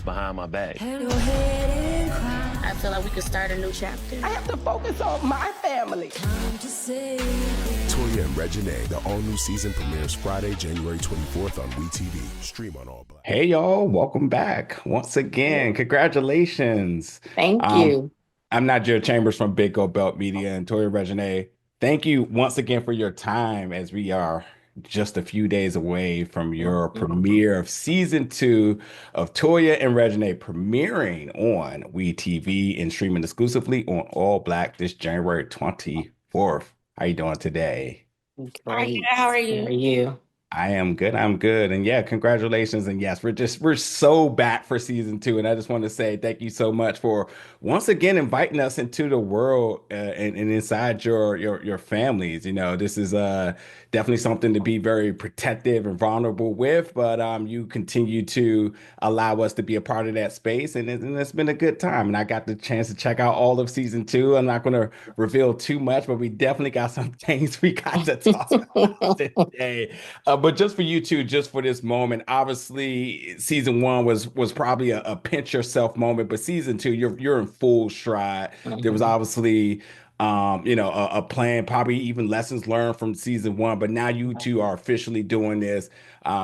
behind my back. I feel like we could start a new chapter. I have to focus on my family. Toya and Reginae, the all-new season premieres Friday, January 24th on WeTV. Stream on All Black. Hey y'all, welcome back once again. Congratulations. Thank Um, you. I'm not Joe Chambers from Big Gold Belt Media and Toya Reginae. Thank you once again for your time as we are just a few days away from your premiere of season 2 of Toya and Reginae premiering on WeTV and streaming exclusively on All Black this January 24th. How you doing today? Great. How are How you? are you? I am good. I'm good. And yeah, congratulations. And yes, we're so back for season 2. And I just want to say thank you so much for once again inviting us into the world and inside your families. You know, this is definitely something to be very protective and vulnerable with, but you continue to allow us to be a part of that space, and it's been a good time. And I got the chance to check out all of season 2. I'm not going to reveal too much, but we definitely got some things we got to talk about today. But just for you two, just for this moment, obviously season 1 was probably a pinch yourself moment, but season 2, you're in full stride. There was obviously a plan, probably even lessons learned from season 1, but now you two are officially doing this.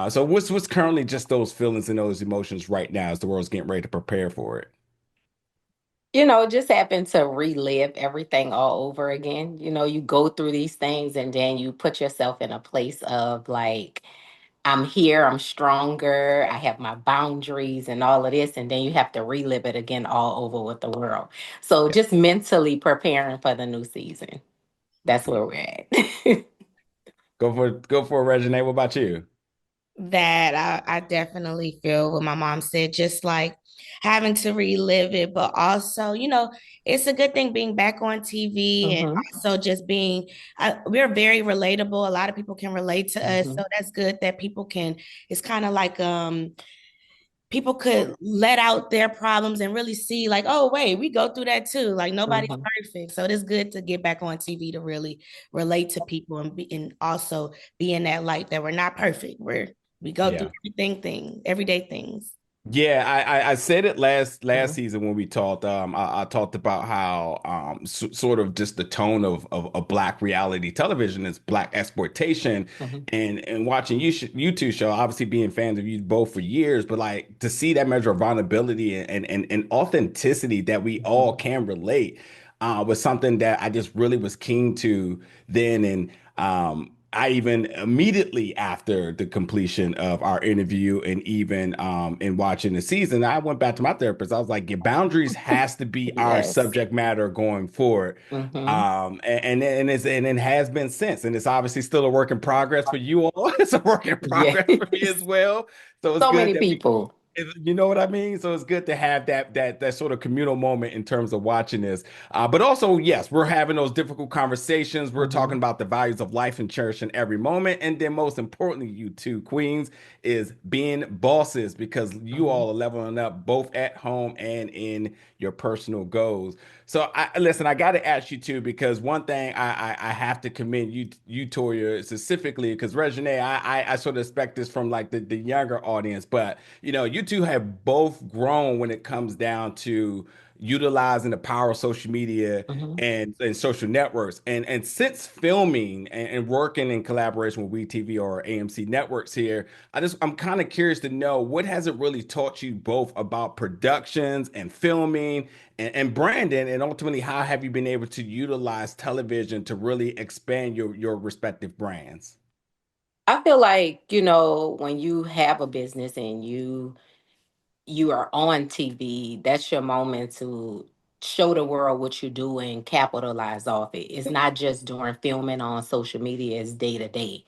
So what's currently just those feelings and those emotions right now as the world's getting ready to prepare for it? Just happen to relive everything all over again. You go through these things and then you put yourself in a place of like, I'm here, I'm stronger, I have my boundaries and all of this. And then you have to relive it again all over with the world. So just mentally preparing for the new season. That's where we're at. Go for it, Reginae. What about you? That I definitely feel what my mom said, just like having to relive it, but also, it's a good thing being back on TV and Mhm, also just being, we're very relatable. A lot of people can relate to us. So mhm. that's good that people can, it's kind of like, people could let out their problems and really see like, oh, wait, we go through that too. Like nobody's Mhm. perfect. So it is good to get back on TV to really relate to people and also be in that light that we're not perfect. We go through Yeah. everyday things. Yeah, I said it last Mhm. season when we talked. I talked about how sort of just the tone of black reality television is black exploitation, Mhm. and watching you two show, obviously being fans of you both for years, but like to see that measure of vulnerability and authenticity that we all can relate was something that I just really was keen to then. And I even immediately after the completion of our interview and even in watching the season, I went back to my therapist. I was like, your boundaries has to be our Yes. subject matter going forward. Mhm. And it has been since, and it's obviously still a work in progress for you all. It's a work in progress for me as Yes. well. So it's So good many that people. you know what I mean? So it's good to have that sort of communal moment in terms of watching this. But also, yes, we're having those difficult conversations. We're talking Mhm. about the values of life and cherish in every moment. And then most importantly, you two queens, is being bosses because you Mhm. all are leveling up both at home and in your personal goals. So I listen, I got to ask you too, because one thing I have to commend you Toya specifically, because Reginae, I sort of expect this from like the younger audience, but you two have both grown when it comes down to utilizing the power of social media Mhm. and social networks. And since filming and working in collaboration with WeTV or AMC networks here, I'm kind of curious to know what has it really taught you both about productions and filming and branding, and ultimately how have you been able to utilize television to really expand your respective brands? I feel like, when you have a business and you are on TV, that's your moment to show the world what you do and capitalize off it. It's not just during filming on social media, it's day to day.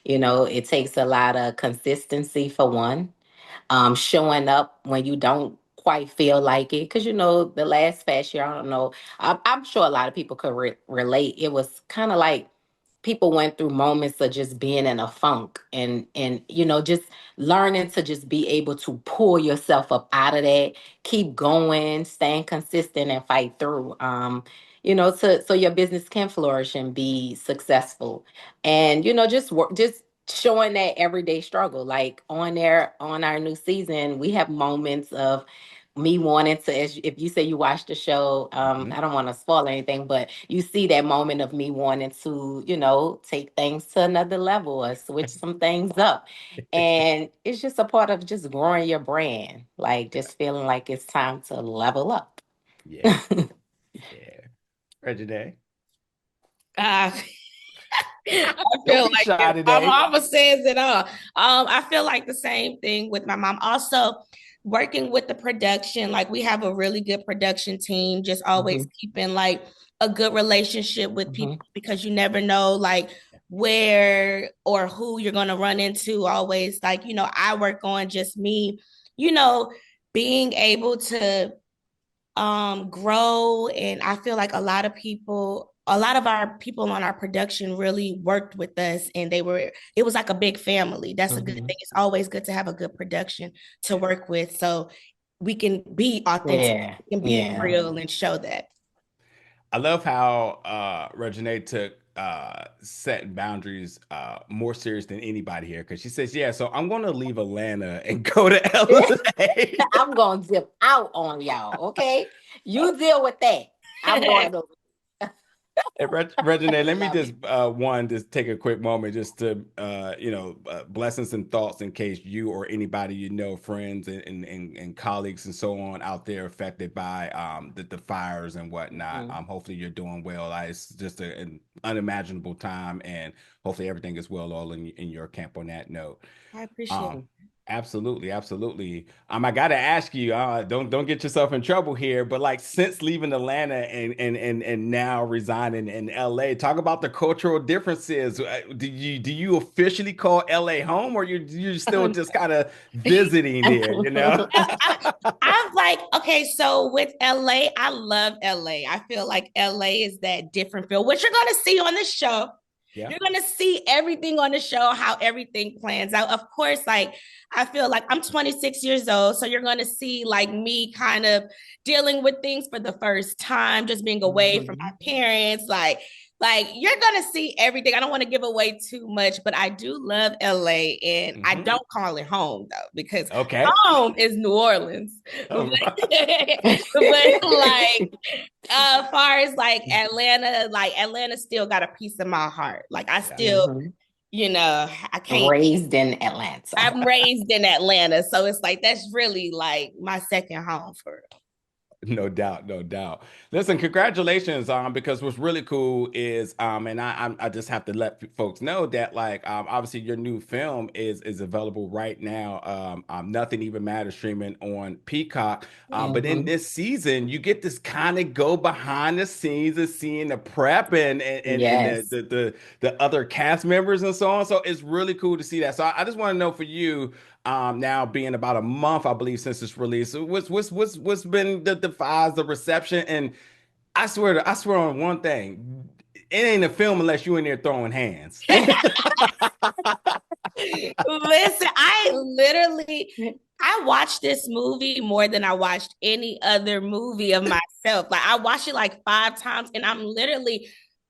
It takes a lot of consistency for one, showing up when you don't quite feel like it. Because, the last fast year, I don't know, I'm sure a lot of people could relate. It was kind of like people went through moments of just being in a funk and just learning to just be able to pull yourself up out of that, keep going, staying consistent and fight through, so your business can flourish and be successful. And just work, just showing that everyday struggle. Like on there, on our new season, we have moments of me wanting to, if you say you watch the show, Mhm. I don't want to spoil anything, but you see that moment of me wanting to, take things to another level or switch some things up. And it's just a part of just growing your brand, like Yeah. just feeling like it's time to level up. Yeah. Yeah. Reginae. Uh, I Don't feel be like shy my today. mama says it all. I feel like the same thing with my mom. Also, working with the production, like we have a really good production team, just always Hmm. keeping like a good relationship with Hmm. people because you never know like where or who you're gonna run into. Always like, I work on just me, you know, being able to grow, and I feel like a lot of our people on our production really worked with us, and it was like a big family. That's a good Hmm. thing. It's always good to have a good production to work with, so we can be authentic, Yeah, we can be yeah. real and show that. I love how Reginae took setting boundaries more serious than anybody here because she says, yeah, so I'm going to leave Atlanta and go to LA. I'm gonna zip out on y'all, okay? You deal with that. I'm going to And Reginae, let me love just it. just take a quick moment just to blessings and thoughts in case you or anybody you know, friends and colleagues and so on out there affected by the fires and whatnot. Mhm. Hopefully you're doing well. It's just an unimaginable time, and hopefully everything is well all in your camp on that note. I appreciate Um, it. Absolutely, absolutely. I gotta ask you, don't get yourself in trouble here, but like since leaving Atlanta and now resigning in LA, talk about the cultural differences. Do you officially call LA home, or you're still just kind of visiting there, you know? I'm like, okay, so with LA, I love LA. I feel like LA is that different feel, which you're gonna see on the show. Yeah. You're gonna see everything on the show, how everything plans out. Of course, like I feel like I'm 26 years old, so you're gonna see like me kind of dealing with things for the first time, just being away from Mhm. my parents, like you're gonna see everything. I don't want to give away too much, but I do love LA, and I Hmm. don't call it home though, because Okay. home is New Orleans. but, All right. but like far as like Atlanta still got a piece of my heart. Like I Yeah. still, Mhm. I can't. Raised in Atlanta. I'm raised in Atlanta, so it's like that's really like my second home for real. No doubt, no doubt. Listen, congratulations, because what's really cool is, and I just have to let folks know that, like, obviously your new film is available right now. Nothing Even Matters streaming on Peacock. But in Hmm. this season, you get this kind of go behind the scenes of seeing the prep and Yes. the other cast members and so on. So it's really cool to see that. So I just want to know for you, now being about a month, I believe, since it's released. What's been the files, the reception? And I swear on one thing, it ain't a film unless you in there throwing hands. Listen, I watched this movie more than I watched any other movie of myself. Like I watched it like 5 times, and I'm literally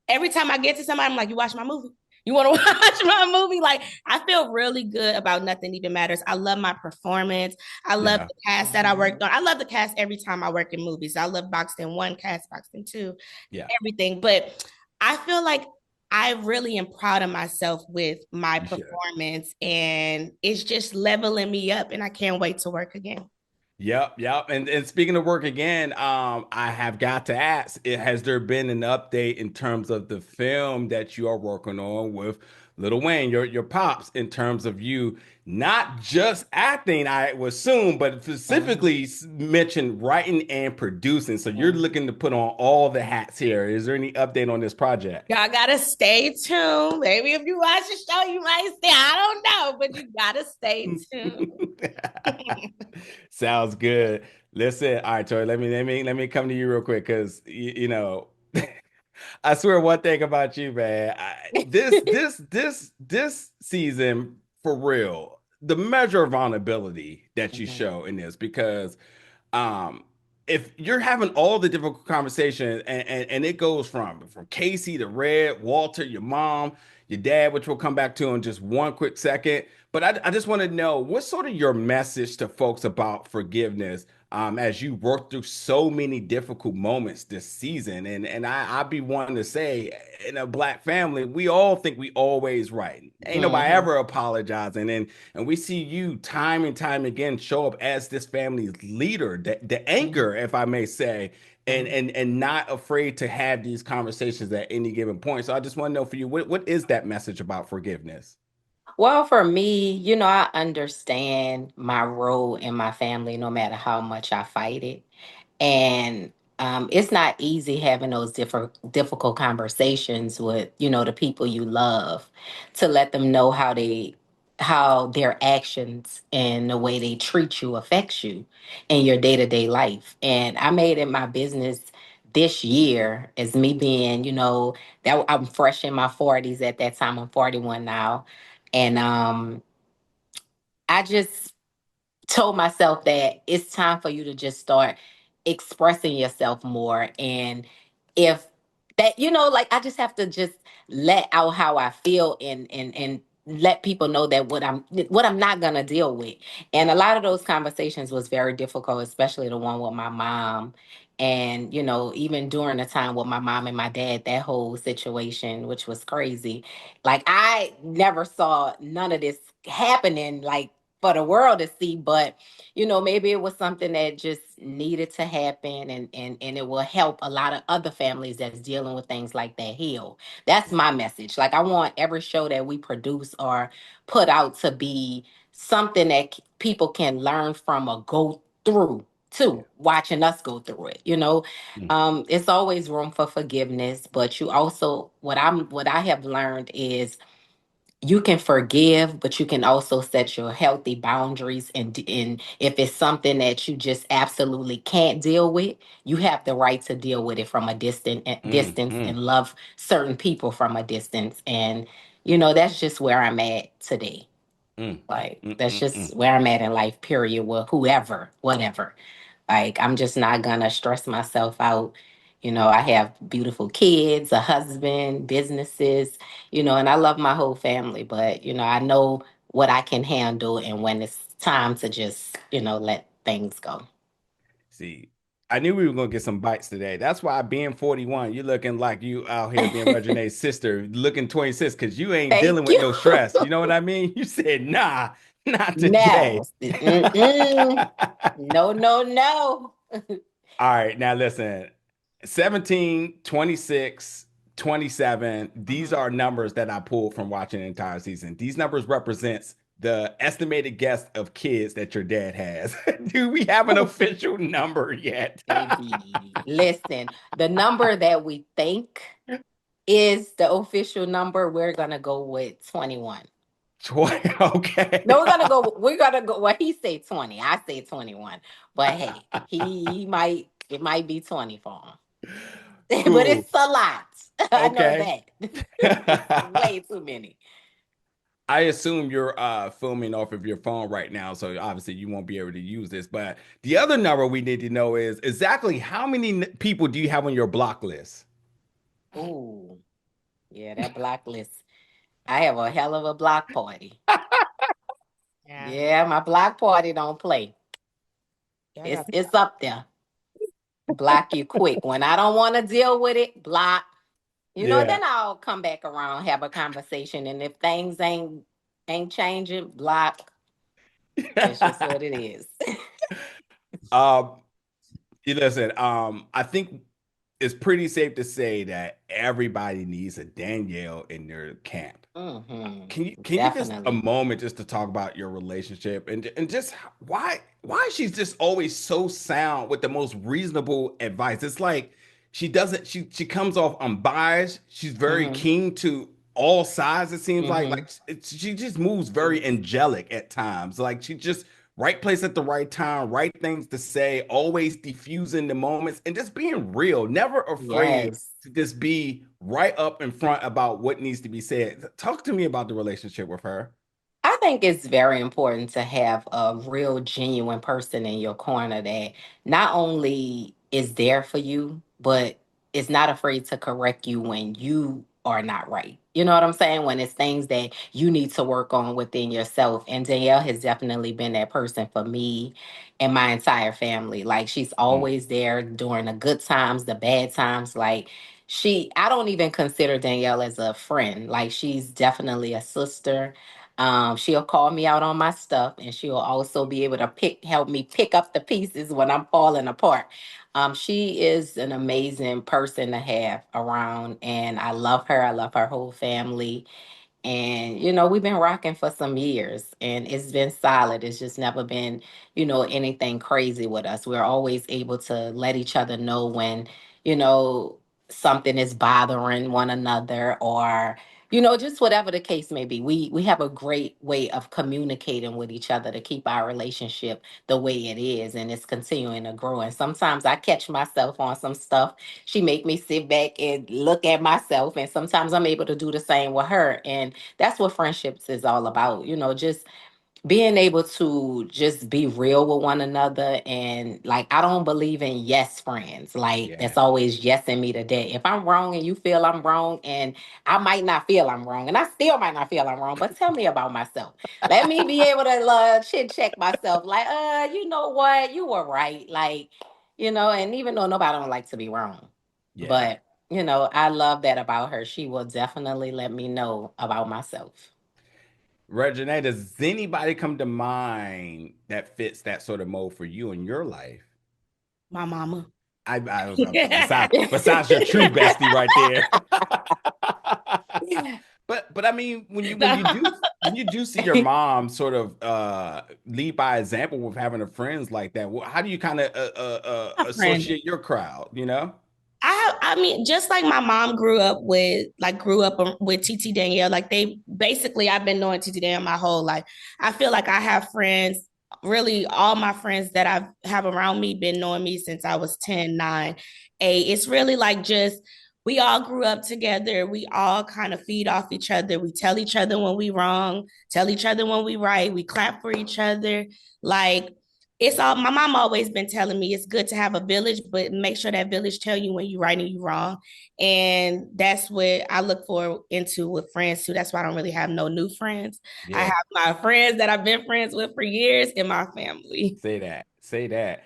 every time I get to somebody, I'm like, "You watch my movie? You want to watch my movie?" Like I feel really good about Nothing Even Matters. I love my performance. I love Yeah, the cast that I worked on. I love the cast every time I work in movies. I love Boxed In One cast, Boxed In Two, yeah, everything. But I feel like I really am proud of myself with my you should. performance, and it's just leveling me up, and I can't wait to work again. Yep, yep. And speaking of work again, I have got to ask, has there been an update in terms of the film that you are working on with Little Wayne, your pops, in terms of you not just acting, I would assume, but Hmm. specifically mentioned writing and producing. So you're Hmm. looking to put on all the hats here. Is there any update on this project? Y'all gotta stay tuned. Maybe if you watch the show, you might say, I don't know, but you gotta stay tuned. Sounds good. Listen, all right, Tori, let me come to you real quick because I swear one thing about you, man. This season for real, the measure of vulnerability that you Hmm. show in this, because um if you're having all the difficult conversations and it goes from Casey to Red, Walter, your mom, your dad, which we'll come back to in just one quick second. But I just want to know what's sort of your message to folks about forgiveness as you work through so many difficult moments this season. And I'd be wanting to say, in a black family, we all think we always right. Ain't nobody Hmm. ever apologizing. And we see you time and time again show up as this family's leader, the Hmm. anchor, if I may say, and Hmm. not afraid to have these conversations at any given point. So I just want to know for you, what is that message about forgiveness? Well, for me, I understand my role in my family no matter how much I fight it. And it's not easy having those difficult conversations with, the people you love, to let them know how their actions and the way they treat you affects you in your day-to-day life. And I made it my business this year, as me being, that I'm fresh in my 40s at that time. I'm 41 now. And I just told myself that it's time for you to just start expressing yourself more. And if that, like, I just have to just let out how I feel, and let people know that what I'm not gonna deal with. And a lot of those conversations was very difficult, especially the one with my mom. And even during the time with my mom and my dad, that whole situation, which was crazy. Like, I never saw none of this happening, like, for the world to see. But maybe it was something that just needed to happen, and it will help a lot of other families that's dealing with things like that heal. That's my message. Like, I want every show that we produce or put out to be something that people can learn from or go through Yeah. too, watching us go through it. It's always room for forgiveness, but you also, what I have learned is, you can forgive, but you can also set your healthy boundaries. And if it's something that you just absolutely can't deal with, you have the right to deal with it from a Mm, distance, mm, and love certain people from a distance. And that's just where I'm at today. mm, Like, mm, that's mm, mm. just where I'm at in life, period. With whoever, whatever. Like, I'm just not gonna stress myself out. I have beautiful kids, a husband, businesses, and I love my whole family. But, I know what I can handle and when it's time to just, let things go. See, I knew we were gonna get some bites today. That's why being 41, you're looking like you out here being Thank Reginae's sister, looking 26, because you ain't dealing with you. no stress. You know what I mean? You said, nah, not No. today. Mm-mm. No, no, no. All right, now listen, 17, 26, 27. These Mhm. are numbers that I pulled from watching the entire season. These numbers represents the estimated guess of kids that your dad has. Do we have an official number yet? Baby, listen, the number that we think is the official number, we're gonna go with 21. 20, okay. No, we're gonna go, well, he say 20. I say 21. But hey, he might it might be 20 for him. But Cool. it's a lot. I know Okay. that. It's way too many. I assume you're filming off of your phone right now, so obviously you won't be able to use this. But the other number we need to know is exactly how many people do you have on your block list? Ooh, yeah, that block list. I have a hell of a block party. Yeah. Yeah, my block party don't play. Yeah, I It's got it's up there. Block you quick. When I don't want to deal with it, block. Yeah. Then I'll come back around, have a conversation, and if things ain't changing, block. It's just what it is. um, listen, I think it's pretty safe to say that everybody needs a Danielle in their camp. Hmm. Can you just a Definitely. moment just to talk about your relationship and just why she's just always so sound with the most reasonable advice. It's like she doesn't she comes off unbiased. She's very Hmm. keen to all sides. It seems Hmm. she just moves very angelic at times. Like she just right place at the right time, right things to say, always diffusing the moments and just being real, never afraid Yes. to just be right up in front about what needs to be said. Talk to me about the relationship with her. I think it's very important to have a real, genuine person in your corner that not only is there for you, but is not afraid to correct you when you are not right. You know what I'm saying? When it's things that you need to work on within yourself. And Danielle has definitely been that person for me and my entire family. Like she's Mm, always there during the good times, the bad times. Like I don't even consider Danielle as a friend. Like she's definitely a sister. She'll call me out on my stuff, and she'll also be able to help me pick up the pieces when I'm falling apart. She is an amazing person to have around, and I love her. I love her whole family. And, we've been rocking for some years and it's been solid. It's just never been, anything crazy with us. We're always able to let each other know when, you know, something is bothering one another or, just whatever the case may be. We have a great way of communicating with each other to keep our relationship the way it is, and it's continuing to grow. And sometimes I catch myself on some stuff. She make me sit back and look at myself, and sometimes I'm able to do the same with her. And that's what friendships is all about, just being able to just be real with one another. And like, I don't believe in yes friends, like yeah. that's always yesing me to that. If I'm wrong and you feel I'm wrong, and I might not feel I'm wrong, and I still might not feel I'm wrong, but tell me about myself. Let me be able to chin check myself, like, you know what, you were right, like, and even though nobody don't like to be wrong, Yeah. but I love that about her. She will definitely let me know about myself. Reginae, does anybody come to mind that fits that sort of mold for you in your life? My mama. I was besides your true bestie right there. But I mean, when you do see your mom sort of lead by example with having a friends like that, how do you kind of My friend. associate your crowd? You know? I mean, just like my mom grew up with TT Danielle, like they basically, I've been knowing TT Danielle my whole life. I feel like I have friends, really all my friends that I have around me been knowing me since I was 10, 9, 8. It's really like just we all grew up together. We all kind of feed off each other. We tell each other when we wrong, tell each other when we right. We clap for each other. Like it's all my mom always been telling me it's good to have a village, but make sure that village tell you when you right and you wrong. And that's what I look for into with friends too. That's why I don't really have no new friends. I have Yeah. my friends that I've been friends with for years in my family. Say that. Say that.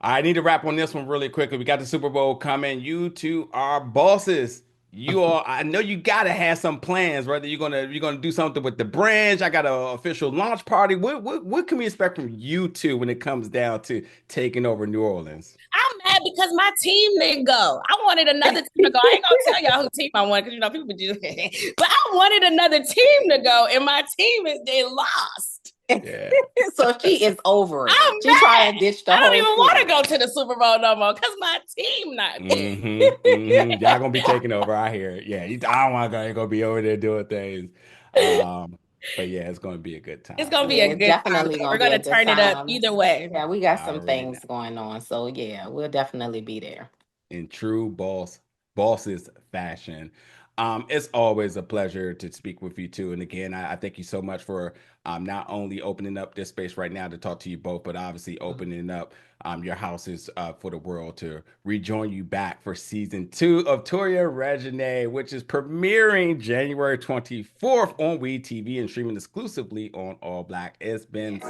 I need to wrap on this one really quickly. We got the Super Bowl coming. You two are bosses. You all, I know you gotta have some plans, whether you're gonna do something with the branch. I got an official launch party. What can we expect from you two when it comes down to taking over New Orleans? I'm mad because my team didn't go. I wanted another team to go. I ain't gonna tell y'all who team I wanted because people just but I wanted another team to go, and my team is they lost. Yeah. So she is over it. I'm She trying mad. to ditch the I don't whole even want to city. go to the Super Bowl no more because my team not there. Y'all gonna be taking over. I hear it. Yeah, I don't want to go. Ain't gonna be over there doing things. Um, but yeah, it's gonna be a good It's time. gonna be Yeah, a it's good time. definitely We're gonna be a gonna good turn it up time. either way. Yeah, we got I some already know. things going on. So yeah, we'll definitely be there. In true bosses fashion. It's always a pleasure to speak with you too. And again, I thank you so much for not only opening up this space right now to talk to you both, but obviously opening up your houses for the world to rejoin you back for season 2 of Toya Reginae, which is premiering January 24th on WeTV and streaming exclusively on All Black. It's been